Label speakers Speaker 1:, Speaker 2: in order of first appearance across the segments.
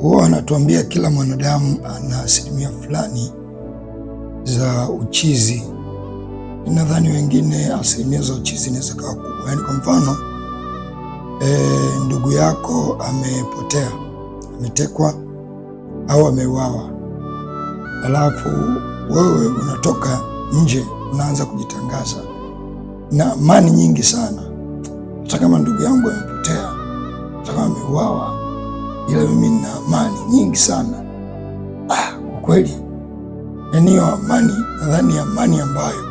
Speaker 1: Huwa anatuambia kila mwanadamu ana asilimia fulani za uchizi. Nadhani wengine asilimia za uchizi inaweza kuwa kubwa. Yaani kwa mfano ndugu yako amepotea, ametekwa au ameuawa, alafu wewe unatoka nje unaanza kujitangaza na amani nyingi sana, hata kama ndugu yangu amepotea, hata kama ameuawa, ila mimi nina amani nyingi sana. Kwa kweli, yaani hiyo amani, nadhani amani ambayo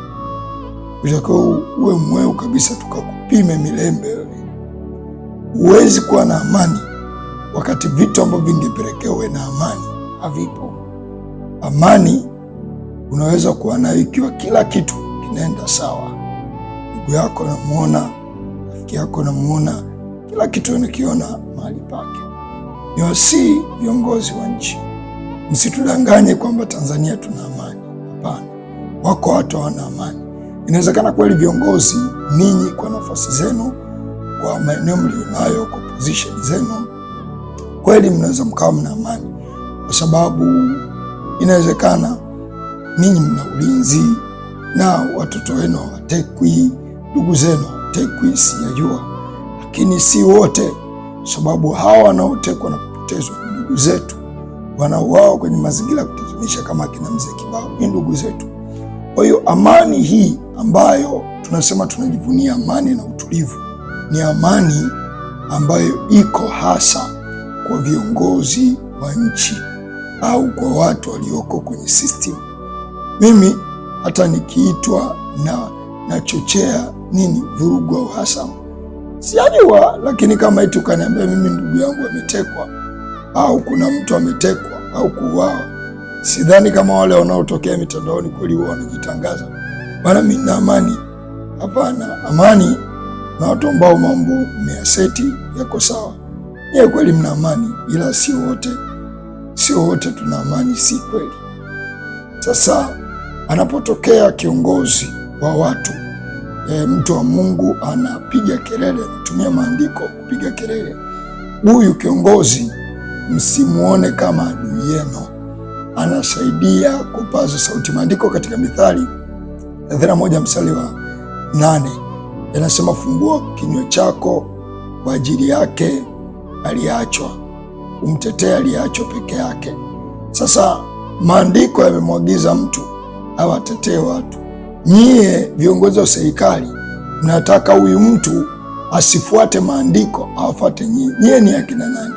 Speaker 1: utakuwa uwe mweu kabisa tukakupime milembe. Huwezi kuwa na amani wakati vitu ambavyo vingepelekea uwe na amani havipo. Amani unaweza kuwa nayo ikiwa kila kitu kinaenda sawa. Ndugu yako namuona, rafiki yako namuona, kila kitu unakiona mahali pake. Niwasihi viongozi wa nchi, msitudanganye kwamba Tanzania tuna amani. Hapana, wako watu hawana amani. Inawezekana kweli viongozi, ninyi kwa nafasi zenu, kwa maeneo mlionayo, kwa position zenu, kweli mnaweza mkawa mna amani, kwa sababu inawezekana ninyi mna ulinzi na watoto wenu hawatekwi, ndugu zenu hawatekwi, sijajua, lakini si wote, sababu hawa wanaotekwa na kupotezwa ndugu zetu, wanauawa kwenye mazingira ya kutatanisha kama kina Mzee Kibao, ni ndugu zetu. Kwa hiyo amani hii ambayo tunasema tunajivunia amani na utulivu, ni amani ambayo iko hasa kwa viongozi wa nchi au kwa watu walioko kwenye system. Mimi hata nikiitwa na nachochea vurugu au uhasama, sijajua, lakini kama eti ukaniambia mimi ndugu yangu ametekwa au kuna mtu ametekwa au kuuawa, sidhani kama wale wanaotokea mitandaoni kweli wao wanajitangaza bana mimi na amani. Hapana, amani na watu ambao mambo mmeyaseti yako sawa. Ni kweli mna amani, ila sio wote tuna amani, si kweli. Sasa anapotokea kiongozi wa watu, mtu wa Mungu anapiga kelele, anatumia maandiko kupiga kelele, huyu kiongozi msimuone kama adui yenu, anasaidia kupaza sauti. Maandiko katika Mithali 31 mstari wa 8 yanasema, fungua kinywa chako kwa ajili yake aliyeachwa, umtetee aliyeachwa peke yake. Sasa maandiko yamemwagiza mtu awatetee watu. Nyie viongozi wa serikali mnataka huyu mtu asifuate maandiko, awafuate nyie. Nyie ni akina nani?